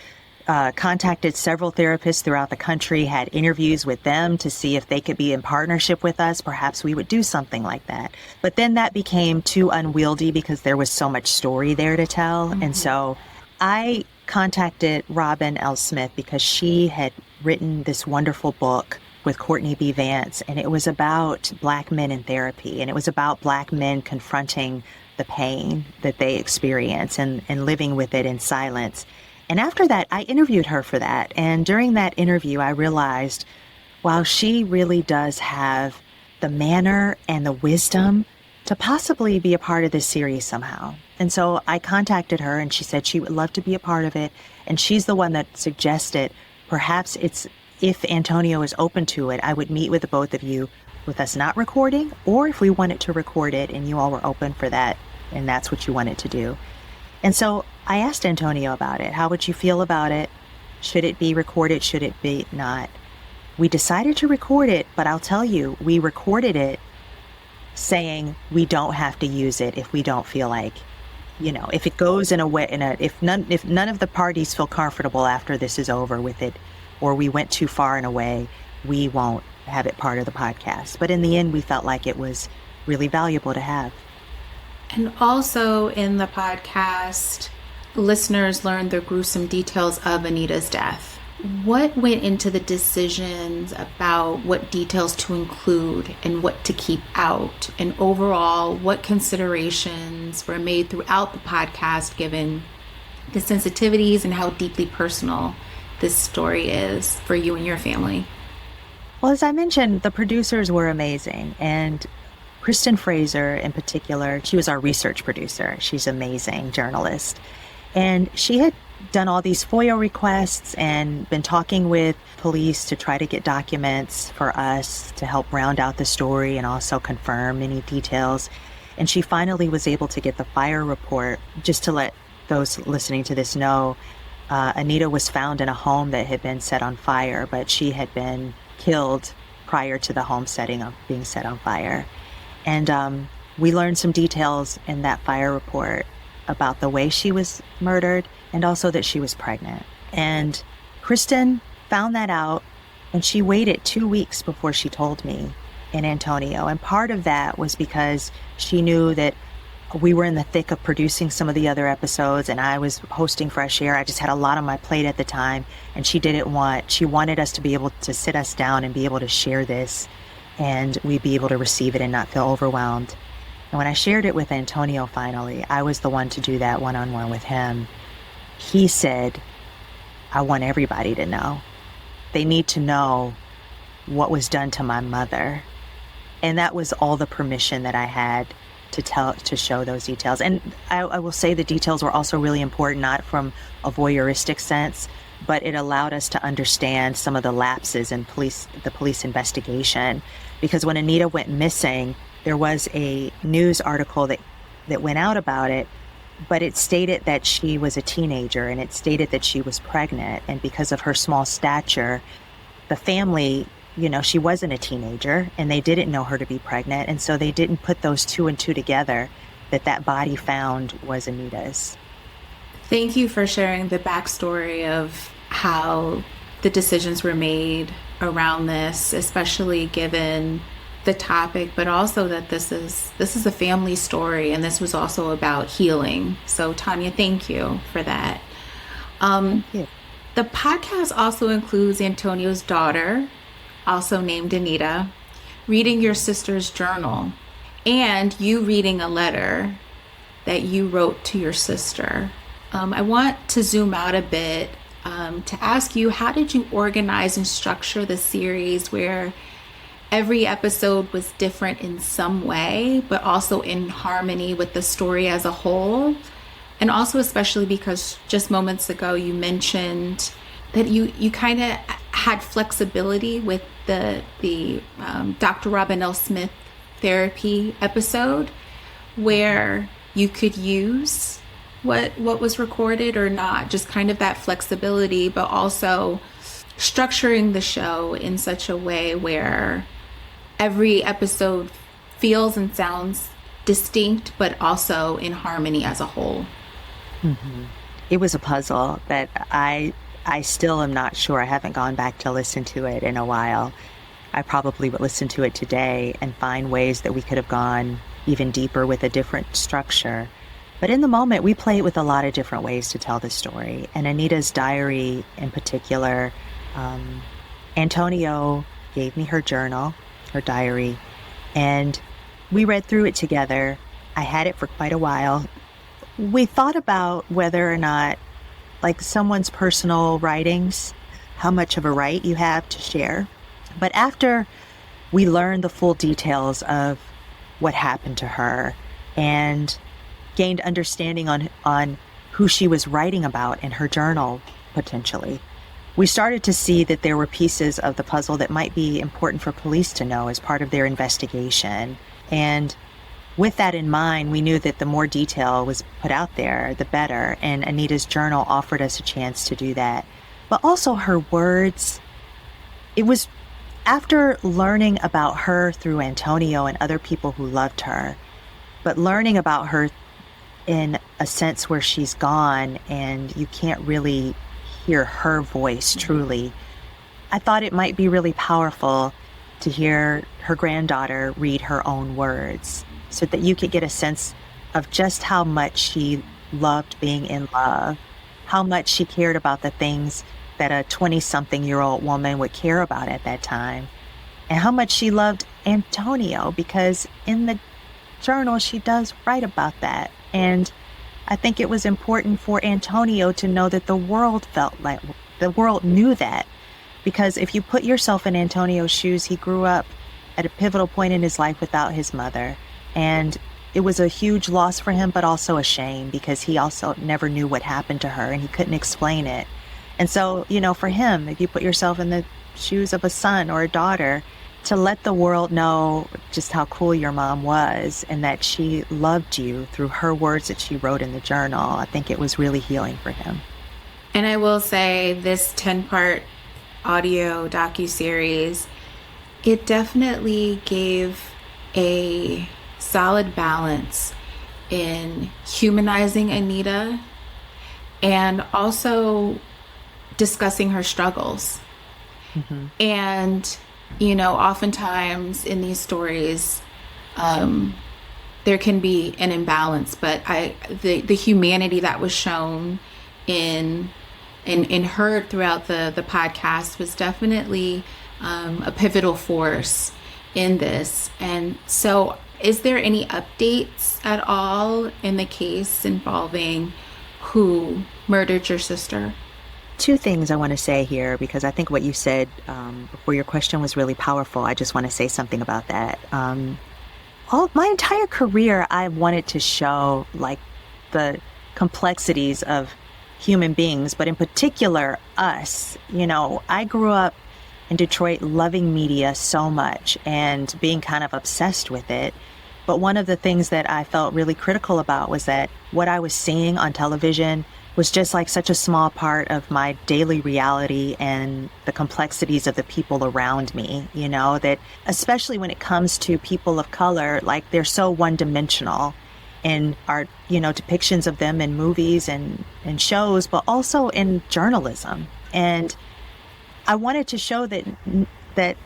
contacted several therapists throughout the country, had interviews with them to see if they could be in partnership with us. Perhaps we would do something like that. But then that became too unwieldy because there was so much story there to tell. Mm-hmm. And so I contacted Robin L. Smith because she had written this wonderful book with Courtney B. Vance, and it was about Black men in therapy, and it was about Black men confronting the pain that they experience and living with it in silence. And after that, I interviewed her for that. And during that interview, I realized, wow, she really does have the manner and the wisdom to possibly be a part of this series somehow. And so I contacted her, and she said she would love to be a part of it. And she's the one that suggested perhaps if Antonio is open to it, I would meet with the both of you with us not recording, or if we wanted to record it and you all were open for that and that's what you wanted to do. And so I asked Antonio about it. How would you feel about it? Should it be recorded? Should it be not? We decided to record it, but I'll tell you, we recorded it saying we don't have to use it if we don't feel like, if it goes if none of the parties feel comfortable after this is over with it, or we went too far in a way, we won't have it part of the podcast. But in the end, we felt like it was really valuable to have. And also in the podcast, listeners learned the gruesome details of Anita's death. What went into the decisions about what details to include and what to keep out? And overall, what considerations were made throughout the podcast, given the sensitivities and how deeply personal this story is for you and your family? Well, as I mentioned, the producers were amazing. And Kristen Fraser in particular, she was our research producer. She's an amazing journalist. And she had done all these FOIA requests and been talking with police to try to get documents for us to help round out the story and also confirm any details. And she finally was able to get the fire report. Just to let those listening to this know, Anita was found in a home that had been set on fire, but she had been killed prior to the home being set on fire. And we learned some details in that fire report about the way she was murdered and also that she was pregnant. And Kristen found that out, and she waited 2 weeks before she told me and Antonio. And part of that was because she knew that we were in the thick of producing some of the other episodes, and I was hosting Fresh Air. I just had a lot on my plate at the time, and she wanted us to be able to sit us down and be able to share this, and we'd be able to receive it and not feel overwhelmed. And when I shared it with Antonio finally, I was the one to do that one-on-one with him. He said, I want everybody to know. They need to know what was done to my mother. And that was all the permission that I had to show those details. And I will say the details were also really important, not from a voyeuristic sense, but it allowed us to understand some of the lapses in the police investigation. Because when Anita went missing, there was a news article that went out about it, but it stated that she was a teenager and it stated that she was pregnant. And because of her small stature, the family, she wasn't a teenager and they didn't know her to be pregnant. And so they didn't put those two and two together, that body found was Anita's. Thank you for sharing the backstory of how the decisions were made around this, especially given the topic, but also that this is a family story, and this was also about healing. So Tonya, thank you for that. Yeah. The podcast also includes Antonio's daughter, also named Anita, reading your sister's journal, and you reading a letter that you wrote to your sister. I want to zoom out a bit to ask you, how did you organize and structure the series where every episode was different in some way, but also in harmony with the story as a whole? And also especially because just moments ago you mentioned that you kind of had flexibility with the Dr. Robin L. Smith therapy episode, where you could use what was recorded or not, just kind of that flexibility, but also structuring the show in such a way where every episode feels and sounds distinct, but also in harmony as a whole. Mm-hmm. It was a puzzle that I I still am not sure. I haven't gone back to listen to it in a while. I probably would listen to it today and find ways that we could have gone even deeper with a different structure. But in the moment, we play it with a lot of different ways to tell the story. And Anita's diary in particular, Antonio gave me her journal, her diary, and we read through it together. I had it for quite a while. We thought about whether or not, like someone's personal writings, how much of a right you have to share. But after we learned the full details of what happened to her and gained understanding on who she was writing about in her journal, potentially, we started to see that there were pieces of the puzzle that might be important for police to know as part of their investigation. And with that in mind, we knew that the more detail was put out there, the better. And Anita's journal offered us a chance to do that. But also her words, it was after learning about her through Antonio and other people who loved her, but learning about her in a sense where she's gone and you can't really hear her voice truly, I thought it might be really powerful to hear her granddaughter read her own words so that you could get a sense of just how much she loved being in love, how much she cared about the things that a 20-something-year-old woman would care about at that time, and how much she loved Antonio, because in the journal she does write about that. And I think it was important for Antonio to know that the world knew that, because if you put yourself in Antonio's shoes, he grew up at a pivotal point in his life without his mother, and it was a huge loss for him, but also a shame, because he also never knew what happened to her and he couldn't explain it. And so, for him, if you put yourself in the shoes of a son or a daughter, to let the world know just how cool your mom was and that she loved you through her words that she wrote in the journal, I think it was really healing for him. And I will say this 10-part audio docuseries, it definitely gave a solid balance in humanizing Anita and also discussing her struggles. Mm-hmm. And, oftentimes in these stories, there can be an imbalance, but the humanity that was shown in her throughout the podcast was definitely a pivotal force in this. And so is there any updates at all in the case involving who murdered your sister? Two things I want to say here, because I think what you said before your question was really powerful. I just want to say something about that. My entire career, I wanted to show the complexities of human beings, but in particular us. I grew up in Detroit loving media so much and being kind of obsessed with it. But one of the things that I felt really critical about was that what I was seeing on television was just such a small part of my daily reality and the complexities of the people around me, that especially when it comes to people of color, they're so one-dimensional in our, depictions of them in movies and shows, but also in journalism. And I wanted to show that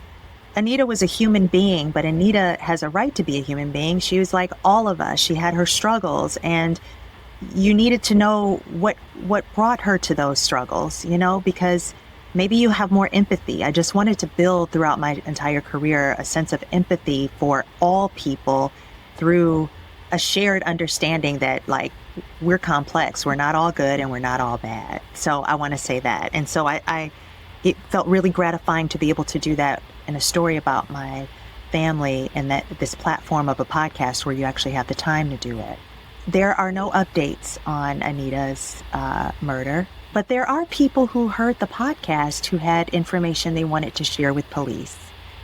Anita was a human being, but Anita has a right to be a human being. She was like all of us. She had her struggles, and you needed to know what brought her to those struggles, because maybe you have more empathy. I just wanted to build throughout my entire career a sense of empathy for all people through a shared understanding that we're complex. We're not all good and we're not all bad. So I want to say that. And so it felt really gratifying to be able to do that in a story about my family, and that this platform of a podcast where you actually have the time to do it. There are no updates on Anita's murder, but there are people who heard the podcast who had information they wanted to share with police.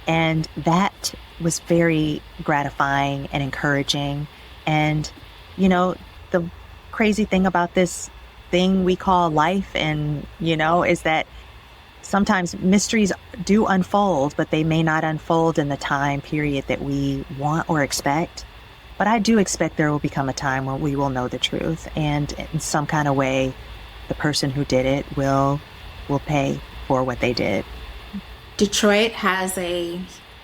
And that was very gratifying and encouraging. And, the crazy thing about this thing we call life and, is that sometimes mysteries do unfold, but they may not unfold in the time period that we want or expect. But I do expect there will become a time when we will know the truth. And in some kind of way, the person who did it will will pay for what they did. Detroit has a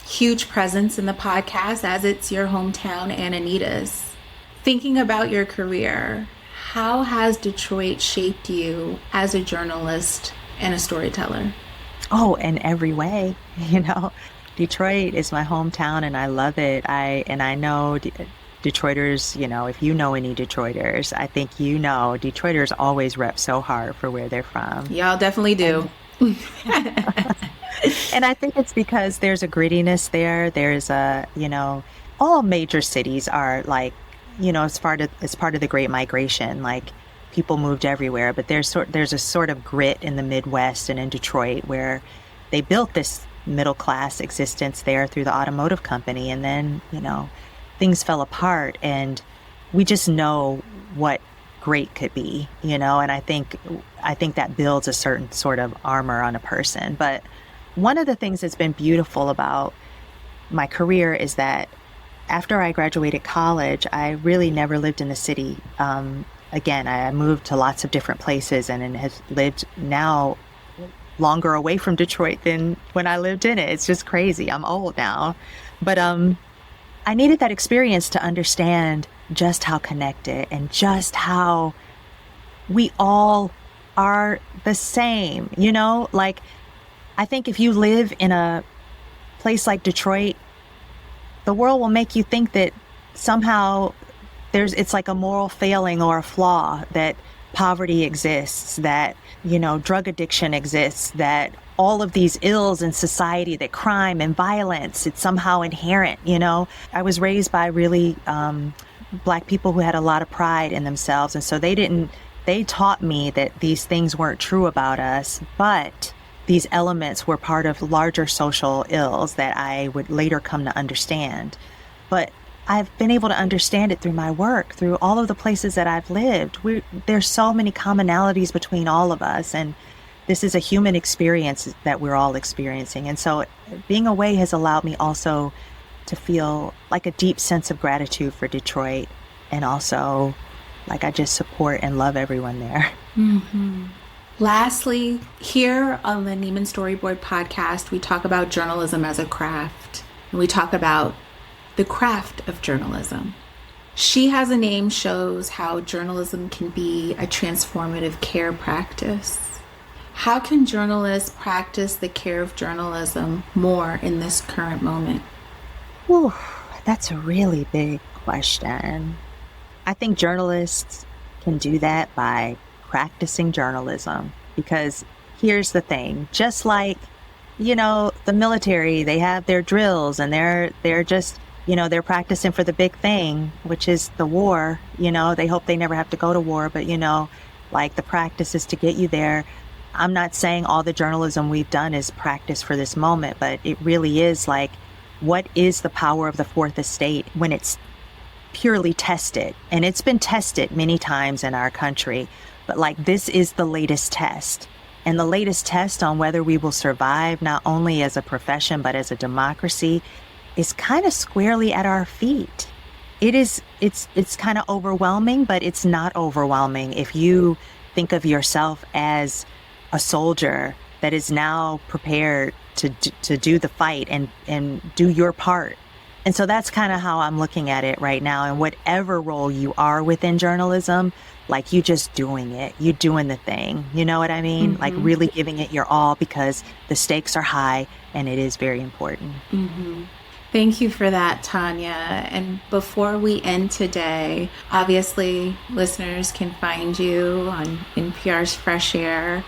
huge presence in the podcast, as it's your hometown and Anita's. Thinking about your career, how has Detroit shaped you as a journalist and a storyteller? Oh, in every way. Detroit is my hometown and I love it. I know Detroiters, if you know any Detroiters, I think Detroiters always rep so hard for where they're from. Y'all definitely do. And I think it's because there's a grittiness there. There's all major cities are like, it's part of the Great Migration. Like, people moved everywhere, but there's a sort of grit in the Midwest and in Detroit where they built this middle class existence there through the automotive company, and then things fell apart, and we just know what great could be, and I think that builds a certain sort of armor on a person. But one of the things that's been beautiful about my career is that after I graduated college, I really never lived in the city. Again, I moved to lots of different places and have lived now longer away from Detroit than when I lived in it. It's just crazy. I'm old now. But I needed that experience to understand just how connected and just how we all are the same. Like, I think if you live in a place like Detroit, the world will make you think that somehow it's like a moral failing or a flaw, that poverty exists, that, drug addiction exists, that all of these ills in society, that crime and violence, it's somehow inherent. I was raised by really Black people who had a lot of pride in themselves. And so they taught me that these things weren't true about us, but these elements were part of larger social ills that I would later come to understand. But I've been able to understand it through my work, through all of the places that I've lived. There's so many commonalities between all of us, and this is a human experience that we're all experiencing. And so being away has allowed me also to feel like a deep sense of gratitude for Detroit, and also like I just support and love everyone there. Mm-hmm. Lastly, here on the Neiman Storyboard podcast, we talk about journalism as a craft, and we talk about the craft of journalism. She Has a Name shows how journalism can be a transformative care practice. How can journalists practice the care of journalism more in this current moment? Ooh, that's a really big question. I think journalists can do that by practicing journalism, because here's the thing, just like, the military, they have their drills and they're just, they're practicing for the big thing, which is the war. They hope they never have to go to war, but like the practice is to get you there. I'm not saying all the journalism we've done is practice for this moment, but it really is like, what is the power of the Fourth Estate when it's purely tested? And it's been tested many times in our country, but like, this is the latest test. And the latest test on whether we will survive, not only as a profession, but as a democracy, is kind of squarely at our feet. It's kind of overwhelming, but it's not overwhelming if you think of yourself as a soldier that is now prepared to do the fight and do your part. And so that's kind of how I'm looking at it right now. And whatever role you are within journalism, like, you just doing it, you doing the thing, you know what I mean? Mm-hmm. Like, really giving it your all, because the stakes are high and it is very important. Mm-hmm. Thank you for that, Tonya. And before we end today, obviously listeners can find you on NPR's Fresh Air,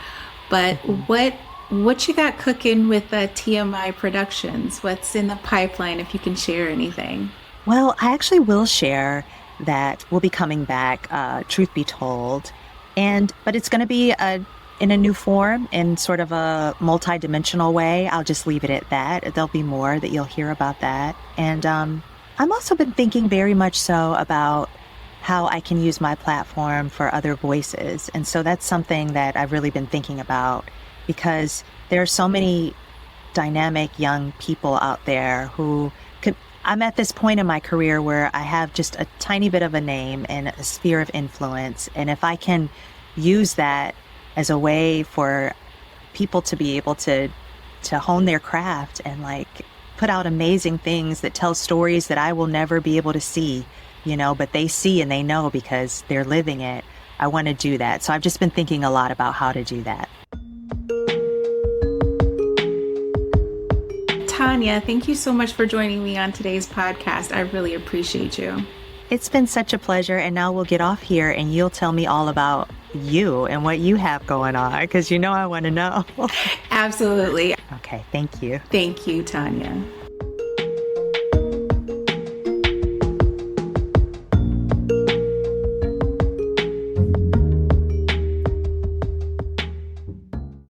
but what you got cooking with TMI Productions? What's in the pipeline, if you can share anything? Well, I actually will share that we'll be coming back, truth be told. But it's going to be in a new form, in sort of a multi-dimensional way. I'll just leave it at that. There'll be more that you'll hear about that. And I'm also been thinking very much so about how I can use my platform for other voices. And so that's something that I've really been thinking about, because there are so many dynamic young people out there who I'm at this point in my career where I have just a tiny bit of a name and a sphere of influence. And if I can use that as a way for people to be able to hone their craft and like put out amazing things that tell stories that I will never be able to see, but they see and they know because they're living it. I want to do that. So I've just been thinking a lot about how to do that. Tonya, thank you so much for joining me on today's podcast. I really appreciate you. It's been such a pleasure. And now we'll get off here and you'll tell me all about you and what you have going on, because I want to know. Absolutely. Okay. Thank you. Thank you, Tonya.